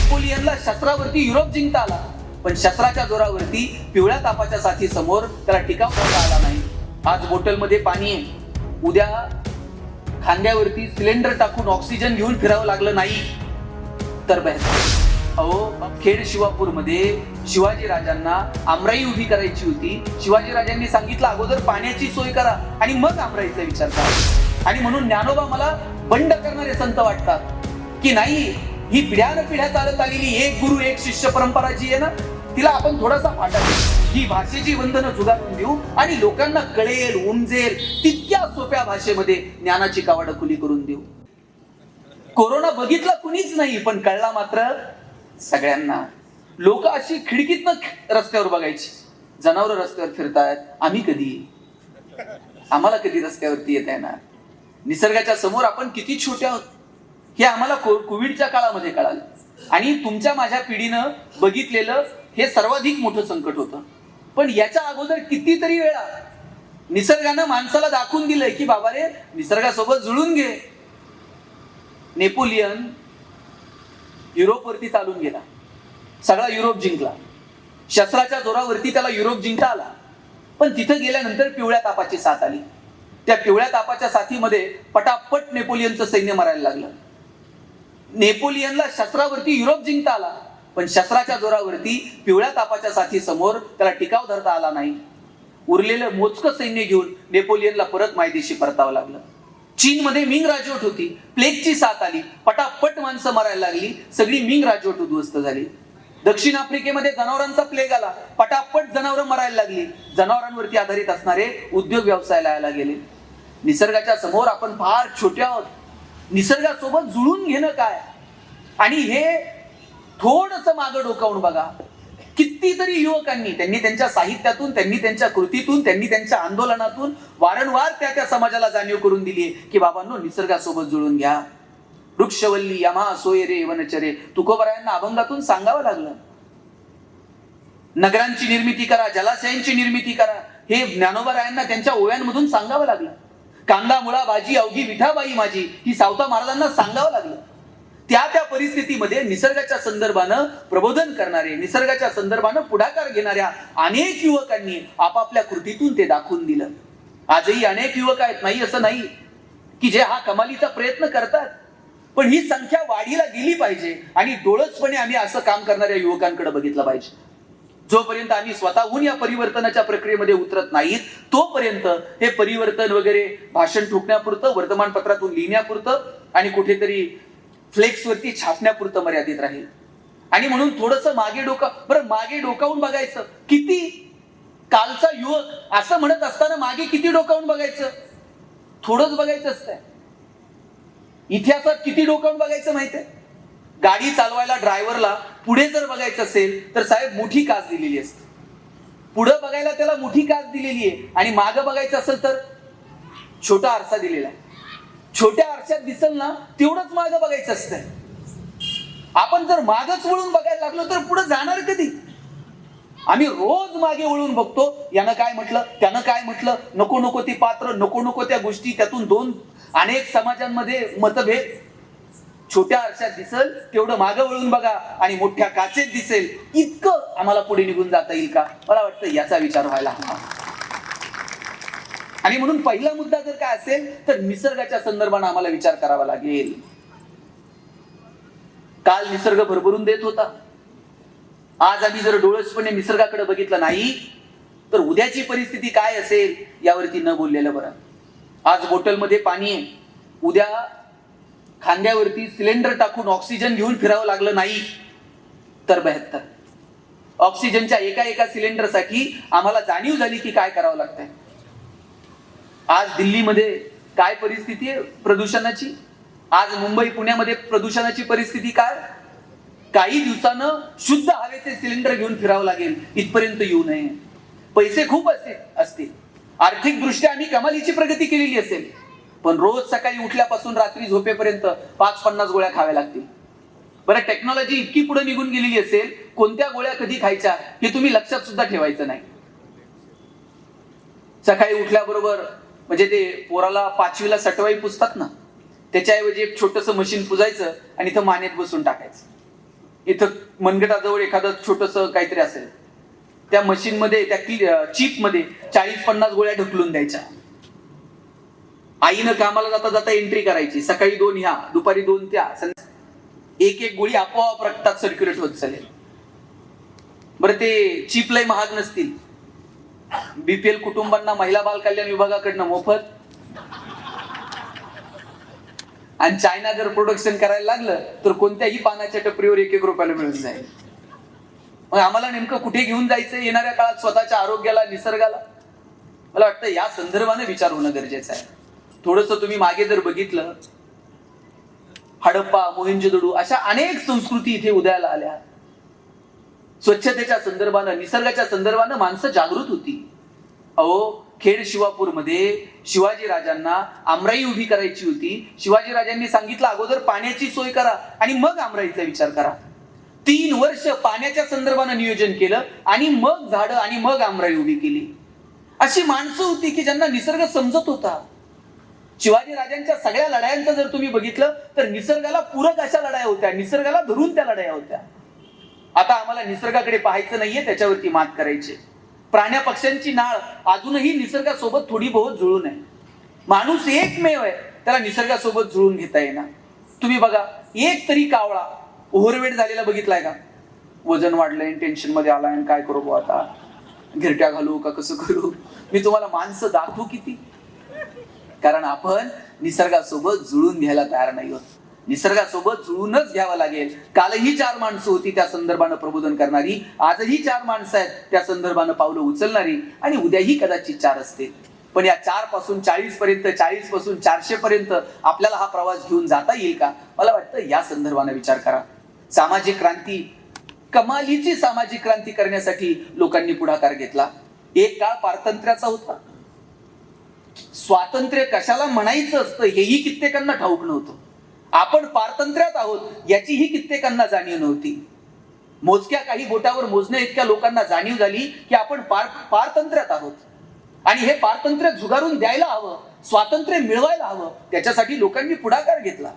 नेपोलियनला शस्त्रावरती Europe जिंकता आला, पण शस्त्राच्या जोरावरती पिवळ्या तापाच्या साथी समोर त्याला टिकाव करता आला नाही. आज बॉटलमध्ये पाणी आहे, उद्या खांद्यावरती सिलेंडर टाकून ऑक्सिजन घेऊन फिरावं लागलं नाही तर बेहतर. अहो, खेड शिवापूरमध्ये शिवाजी राजांना आमराई उभी करायची होती. शिवाजी राजांनी सांगितलं अगोदर पाण्याची सोय करा आणि मग आमराईचा विचार करा. आणि म्हणून ज्ञानोबा मला बंड करणारे संत वाटतात की नाही, ही पिढ्यानपिढ्या चालत आलेली एक गुरु एक शिष्य परंपरा जी आहे ना, तिला आपण थोडासा फाटा देऊ, ही भाषेची बंधनं झुगारून देऊ आणि लोकांना कळेल उमजेल तितक्या सोप्या भाषेमध्ये ज्ञानाची कावड खुली करून देऊ. कोरोना बघितला कुणीच नाही, पण कळला मात्र सगळ्यांना. लोक अशी खिडकीतनं रस्त्यावर बघायची, जनावर रस्त्यावर फिरतायत, आम्ही कधी, आम्हाला कधी रस्त्यावरती येता येणार. निसर्गाच्या समोर आपण किती छोटे आहोत हे आम्हाला कोविडच्या काळामध्ये कळालं. आणि तुमच्या माझ्या पिढीनं बघितलेलं हे सर्वाधिक मोठं संकट होतं. पण याच्या अगोदर कितीतरी वेळा निसर्गानं माणसाला दाखवून दिलंय की बाबा रे, निसर्गासोबत जुळून घे. नेपोलियन युरोपवरती चालून गेला, सगळा युरोप जिंकला, शस्त्राच्या जोरावरती त्याला युरोप जिंकता आला. पण तिथं गेल्यानंतर पिवळ्या तापाची साथ आली. त्या पिवळ्या तापाच्या साथीमध्ये पटापट नेपोलियनचं सैन्य मरायला लागलं. नेपोलियनला शस्त्रावरती युरोप जिंकता आला, पण शस्त्राच्या जोरावरती पिवळ्या तापाच्या साथी समोर त्याला टिकाव धरता आला नाही. उरलेलं मोजकं सैन्य घेऊन नेपोलियनला परत मायदेशी परतावं लागलं. चीनमध्ये मिंग राजवट होती, प्लेगची साथ आली, पटापट माणसं मरायला लागली, सगळी मिंग राजवट उद्ध्वस्त झाली. दक्षिण आफ्रिकेमध्ये जनावरांचा प्लेग आला, पटापट जनावरं मरायला लागली, जनावरांवरती आधारित असणारे उद्योग व्यवसायाला यायला गेले. निसर्गाच्या समोर आपण फार छोटे आहोत. निसर्गासोबत जुळून घेणं काय, आणि हे थोडंसं मागं डोकावून बघा. कितीतरी युवकांनी त्यांनी त्यांच्या साहित्यातून, त्यांनी त्यांच्या कृतीतून, त्यांनी त्यांच्या आंदोलनातून वारंवार त्या समाजाला जाणीव करून दिली आहे की बाबांनो, निसर्गासोबत जुळून घ्या. वृक्षवल्ली यमा सोय रे वनचरे, तुकोबरायांना अभंगातून सांगावं लागलं. नगरांची निर्मिती करा, जलाशयांची निर्मिती करा, हे ज्ञानोबारायांना त्यांच्या ओव्यांमधून सांगावं लागलं. कांदा मुळा भाजी अवघी विठाबाई माझी, ही सावता महाराजांना सांगावं लागलं. त्या परिस्थितीमध्ये निसर्गाच्या संदर्भानं प्रबोधन करणारे, निसर्गाच्या संदर्भानं पुढाकार घेणाऱ्या अनेक युवकांनी आपापल्या कृतीतून ते दाखवून दिलं. आजही अनेक युवक आहेत, नाही असं नाही, की जे हा कमालीचा प्रयत्न करतात. पण ही संख्या वाढीला गेली पाहिजे आणि डोळसपणे आम्ही असं काम करणाऱ्या युवकांकडे बघितलं पाहिजे. जोपर्यंत आम्ही स्वतःहून या परिवर्तनाच्या प्रक्रियेमध्ये उतरत नाहीत, तोपर्यंत हे परिवर्तन वगैरे भाषण ठोकण्यापुरतं, वर्तमानपत्रातून लिहिण्यापुरतं आणि कुठेतरी फ्लेक्सवरती छापण्यापुरतं मर्यादित राहील. आणि म्हणून थोडंसं मागे डोकावून बघायचं. किती कालचा युवक असं म्हणत असताना मागे किती डोकावून बघायचं? थोडंच बघायचं असतंय. इतिहासात किती डोकावून बघायचं माहितीये? गाडी चालवायला ड्रायव्हरला पुढे जर बघायचं असेल तर साहेब मोठी काच दिलेली असते, पुढे बघायला त्याला मोठी काच दिलेली आहे, आणि मागं बघायचं असेल तर छोटा आरसा दिलेला आहे. छोट्या आरशात दिसल ना तेवढंच मागं बघायचं असतंय. आपण जर मागच वळून बघायला लागलो तर पुढे जाणार कधी? आम्ही रोज मागे वळून बघतो, यानं काय म्हटलं, त्यानं काय म्हटलं, नको नको ती पात्र, नको नको त्या गोष्टी, त्यातून अनेक समाजांमध्ये मतभेद. छोट्या आरशात दिसल तेवढं मागं वळून बघा आणि मोठ्या काचेत दिसेल इतकं आम्हाला पुढे निघून जाता येईल का? मला वाटतं याचा विचार व्हायला हवा. आणि म्हणून पहिला मुद्दा जर काय असेल तर निसर्गाच्या संदर्भाने आम्हाला विचार करावा लागेल. काल निसर्ग भरभरून देत होता, आज आम्ही जर डोळसपणे निसर्गाकडे बघितलं नाही तर उद्याची परिस्थिती काय असेल यावरती न बोललेलं बरं. आज बॉटलमध्ये पाणी आहे, उद्या खांद्यावरती सिलेंडर टाकून ऑक्सिजन घेऊन फिरावं लागलं नाही तर बेहतर. ऑक्सिजनच्या एका सिलेंडरसाठी आम्हाला जाणीव झाली की काय करावं लागतंय. आज दिल्लीमध्ये काय परिस्थिती आहे प्रदूषणाची, आज मुंबई पुण्यामध्ये प्रदूषणाची परिस्थिती काय. काही दिवसानं शुद्ध हवेचे सिलेंडर घेऊन फिरावं लागेल इथपर्यंत येऊ नये. पैसे खूप असतील, आर्थिक दृष्ट्या आम्ही कमालीची प्रगती केलेली असेल, पण रोज सकाळी उठल्यापासून रात्री झोपेपर्यंत 5-50 गोळ्या खाव्या लागतील. बरं, टेक्नॉलॉजी इतकी पुढे निघून गेलेली असेल, कोणत्या गोळ्या कधी खायच्या हे तुम्ही लक्षात सुद्धा ठेवायचं नाही. सकाळी उठल्याबरोबर म्हणजे ते पोराला 5वीला सटवाई पुसतात ना, त्याच्याऐवजी एक छोटंसं मशीन पुजायचं आणि इथं मानेत बसून टाकायचं. इथं मनगटाजवळ एखादं छोटस काहीतरी असेल, त्या मशीनमध्ये, त्या चिप मध्ये 40-50 गोळ्या ढकलून द्यायच्या. आईनं कामाला जाता जाता एंट्री करायची, सकाळी 2 ह्या, दुपारी 2 त्या, एक एक गोळी आपोआप रक्तात सर्क्युलेट होत चालेल. बरं, ते चिप लय महाग नसतील, बीपीएल कुटुंबांना महिला बाल कल्याण विभागाकडनं मोफत. आणि चायना जर प्रोडक्शन करायला लागलं तर कोणत्याही पानाच्या टपरीवर 1-1 रुपयाला मिळून जाईल. मग आम्हाला नेमकं कुठे घेऊन जायचं येणाऱ्या काळात स्वतःच्या आरोग्याला, निसर्गाला? मला वाटतं या संदर्भाने विचार होणं गरजेचं आहे. थोडस तुम्ही मागे जर बघितलं, हडप्पा, मोहेंजोदडो अशा अनेक संस्कृती इथे उदयाला आल्या. स्वच्छतेच्या संदर्भानं, निसर्गाच्या संदर्भानं माणसं जागृत होती. अहो, खेड शिवापूरमध्ये शिवाजी राजांना आमराई उभी करायची होती. शिवाजी राजांनी सांगितलं अगोदर पाण्याची सोय करा आणि मग आमराईचा विचार करा. 3 वर्ष पाण्याच्या संदर्भानं नियोजन केलं आणि मग झाडं आणि मग आमराई उभी केली. अशी माणसं होती की ज्यांना निसर्ग समजत होता. शिवाजी राजांच्या सगळ्या लढायांचं जर तुम्ही बघितलं तर निसर्गाला पूरक अशा लढाया होत्या, निसर्गाला धरून त्या लढाया होत्या. आता आम्हाला निसर्गाकडे पाहायचं नाहीये, त्याच्यावरती मात करायची. प्राण्या पक्ष्यांची नाळ अजूनही निसर्गासोबत थोडी बहुत जुळून आहे. माणूस एकमेव आहे त्याला निसर्गासोबत जुळून घेता येणार. तुम्ही बघा, एक तरी कावळा ओव्हरवेट झालेला बघितलाय का? वजन वाढलंय, टेन्शन मध्ये आलाय, काय करू आता, गिरट्या घालू का, कसं करू? मी तुम्हाला माणसं दाखवू किती? कारण आपण निसर्गासोबत जुळून घ्यायला तयार नाही होत. निसर्गासोबत जुळूनच घ्यावं लागेल. कालही 4 माणसं होती त्या संदर्भानं प्रबोधन करणारी, आजही 4 माणसं आहेत त्या संदर्भानं पावलं उचलणारी, आणि उद्याही कदाचित 4 असतील. पण या 4 पासून 40 पर्यंत, 40 पासून 400 पर्यंत आपल्याला हा प्रवास घेऊन जाता येईल का? मला वाटतं या संदर्भानं विचार करा. सामाजिक क्रांती, कमालीची सामाजिक क्रांती करण्यासाठी लोकांनी पुढाकार घेतला. एक काळ पारतंत्र्याचा होता. स्वातंत्र्य कशाला म्हणायचं असतं हेही कित्येकांना ठाऊक नव्हतं. आपण पारतंत्र्यात आहोत याचीही कित्येकांना जाणीव नव्हती. मोजक्या काही बोटावर मोजण्या इतक्या लोकांना जाणीव झाली की आपण पारतंत्र्यात आहोत आणि हे पारतंत्र्य झुगारून द्यायला हवं, स्वातंत्र्य मिळवायला हवं. त्याच्यासाठी लोकांनी पुढाकार घेतला.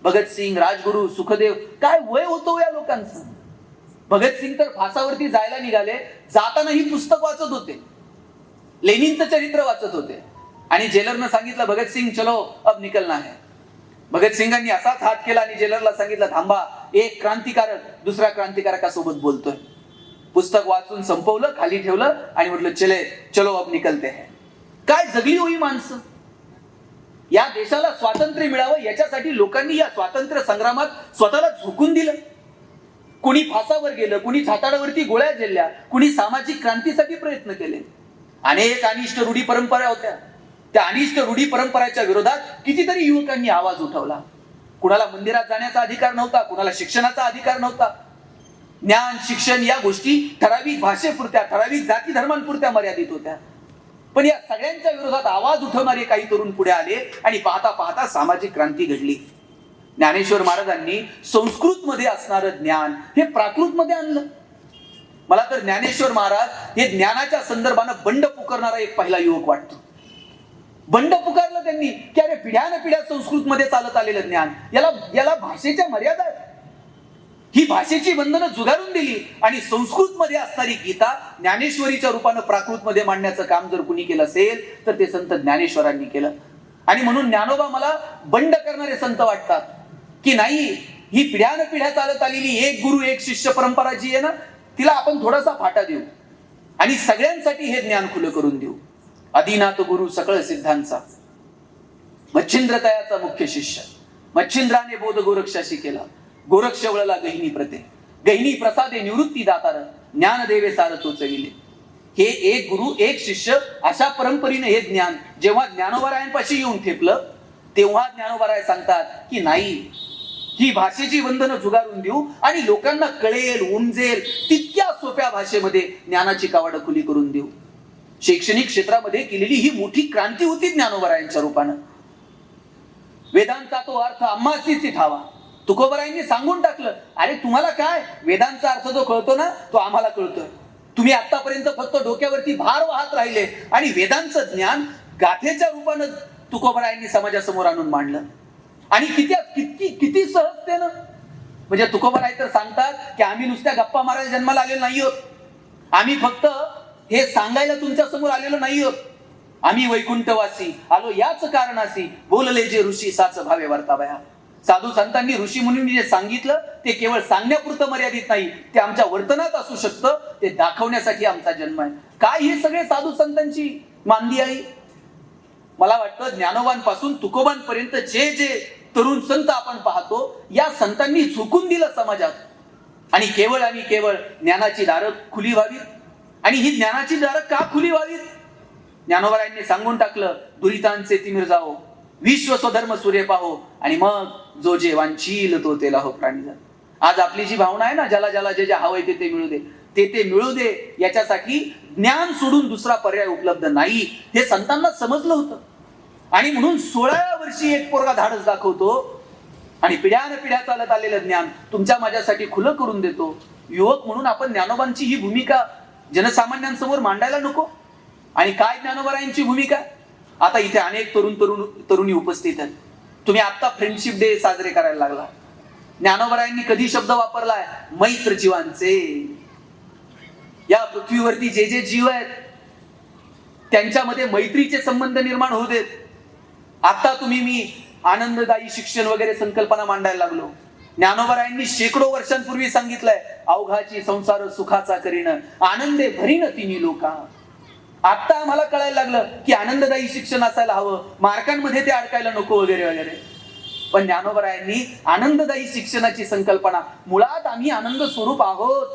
भगतसिंग, राजगुरू, सुखदेव, काय वय होतं या लोकांचं. भगतसिंग तर फासावरती जायला निघाले, जातानाही पुस्तक वाचत होते, लेनिनचं चरित्र वाचत होते. आणि जेलरनं सांगितलं, भगतसिंग चलो अब निकलना है. भगतसिंगांनी असाच हात केला आणि जेलरला सांगितलं, थांबा, एक क्रांतिकारक दुसऱ्या क्रांतिकारकासोबत बोलतोय. पुस्तक वाचून संपवलं, खाली ठेवलं आणि म्हटलं, चलो अब निकलते हैं. काय जगली होई माणसं. या देशाला स्वातंत्र्य मिळावं याच्यासाठी लोकांनी या स्वातंत्र्य संग्रामात स्वतःला झुकून दिलं. कुणी फासावर गेलं, कुणी छाताडावरती गोळ्या झेलल्या, कुणी सामाजिक क्रांतीसाठी प्रयत्न केले. अनेक अनिष्ट रूढी परंपरा होत्या. त्या अनिष्ट रूढी परंपराच्या विरोधात कितीतरी युवकांनी आवाज उठवला. कुणाला मंदिरात जाण्याचा अधिकार नव्हता, कुणाला शिक्षणाचा अधिकार नव्हता. ज्ञान, शिक्षण या गोष्टी ठराविक भाषेपुरत्या, ठराविक जाती धर्मांपुरत्या मर्यादित होत्या. पण या सगळ्यांच्या विरोधात आवाज उठवणारे काही तरुण पुढे आले आणि पाहता पाहता सामाजिक क्रांती घडली. ज्ञानेश्वर महाराजांनी संस्कृत मध्ये असणारं ज्ञान हे प्राकृत मध्ये आणलं. मला तर ज्ञानेश्वर महाराज हे ज्ञानाच्या संदर्भानं बंड पुकारणारा एक पहिला युवक वाटतो. बंड पुकारलं त्यांनी की अरे पिढ्यान पिढ्या संस्कृत मध्ये चालत आलेलं ज्ञान, याला भाषेच्या मर्यादा आहेत. ही भाषेची बंधनं झुगारून दिली आणि संस्कृत मध्ये असणारी गीता ज्ञानेश्वरीच्या रूपानं प्राकृत मध्ये मांडण्याचं काम जर कुणी केलं असेल तर ते संत ज्ञानेश्वरांनी केलं. आणि म्हणून ज्ञानोबा मला बंड करणारे संत वाटतात की नाही, ही पिढ्यान पिढ्या चालत आलेली एक गुरु एक शिष्य परंपरा जी आहे ना, तिला आपण थोडासा फाटा देऊ आणि सगळ्यांसाठी हे ज्ञान खुलं करून देऊ. आदिनाथ गुरु सकळ सिद्धांचा, मच्छिंद्र तयाचा मुख्य शिष्य, मच्छिंद्राने बोध गोरक्षाशी केला, गोरक्ष वळला गहिनी प्रते, गहिनी प्रसादे निवृत्ती दातार, ज्ञान देवे सार चोचविले. हे एक गुरु एक शिष्य अशा परंपरेने हे ज्ञान जेव्हा ज्ञानोबारायांपाशी येऊन ठेपलं तेव्हा ज्ञानोबाराय सांगतात की नाही, ही भाषेची बंधनं झुगारून देऊ आणि लोकांना कळेल उमजेल तितक्या सोप्या भाषेमध्ये ज्ञानाची कवाडं खुली करून देऊ. शैक्षणिक क्षेत्रामध्ये केलेली ही मोठी क्रांती होती ज्ञानोबारायांच्या रूपानं. वेदांचा तो अर्थ आम्हासीच ठावा. तुकोबारायांनी सांगून टाकलं, अरे तुम्हाला काय, वेदांचा अर्थ जो कळतो ना तो आम्हाला कळतोय. तुम्ही आतापर्यंत फक्त डोक्यावरती भार वाहत राहिले आणि वेदांचं ज्ञान गाथेच्या रूपानं तुकोबारायांनी समाजासमोर आणून मांडलं. आणि किती सहजतेनं म्हणजे तुकोबाराय तर सांगतात की आम्ही नुसत्या गप्पा मारायला जन्माला आलेलो नाही आहोत, आम्ही फक्त हे सांगायला तुमच्या समोर आलेलो नाही आहोत, आम्ही वैकुंठवासी आलो याच कारणासी, बोलले जे ऋषी साच भावे वर्तावया. साधू संतांनी ऋषी मुनींनी जे सांगितलं ते केवळ सांगण्यापुरतं मर्यादित नाही, ते आमच्या वर्तनात असू शकतं, ते दाखवण्यासाठी आमचा जन्म आहे. काय हे सगळे साधू संतांची मांदी आहे. मला वाटतं ज्ञानोबांपासून तुकोबांपर्यंत जे जे तरुण संत आपण पाहतो, या संतांनी झुकून दिलं समाजात, आणि केवळ ज्ञानाची दारं खुली व्हावीत. आणि ही ज्ञानाची दारं का खुली व्हावीत? ज्ञानोबारायांनी सांगून टाकलं, दुरितांचे तिमिर जाओ, विश्व स्वधर्म सूर्य पाहो, आणि मग जो जे वांछील तो तेला हो प्राणी जा. आज आपली जी भावना आहे ना, ज्याला ज्याला जे जे हवंय ते मिळू दे, ते मिळू दे, याच्यासाठी ज्ञान सोडून दुसरा पर्याय उपलब्ध नाही, हे संतांना समजलं होतं. आणि म्हणून 16व्या वर्षी एक पोरगा धाडस दाखवतो आणि पिढ्यानपिढ्या चालत आलेलं ज्ञान तुमच्या माझ्यासाठी खुलं करून देतो. युवक म्हणून आपण ज्ञानोबांची ही भूमिका जनसामान्यांसमोर मांडायला नको. आणि काय ज्ञानोबारायांची भूमिका? आता इथे अनेक तरुणी उपस्थित आहेत. तुम्ही आता फ्रेंडशिप डे साजरे करायला लागला. ज्ञानोबारायांनी कधी शब्द वापरलाय? मैत्र जीवांचे. या पृथ्वीवरती जे जे जीव आहेत त्यांच्यामध्ये मैत्रीचे संबंध निर्माण होऊ देत. आता मी आनंददायी शिक्षण वगैरे संकल्पना मांडायला लागलो. ज्ञानोबारायांनी शेकडो वर्षांपूर्वी सांगितलंय, अवघाची संसार सुखाचा करीन, आनंदे भरीन तिन्ही लोका. आता आम्हाला कळायला लागलं की आनंददायी शिक्षण असायला हवं, मार्कांमध्ये ते अडकायला नको वगैरे वगैरे. पण ज्ञानोबारायांनी आनंददायी शिक्षणाची संकल्पना, मुळात आम्ही आनंद स्वरूप आहोत,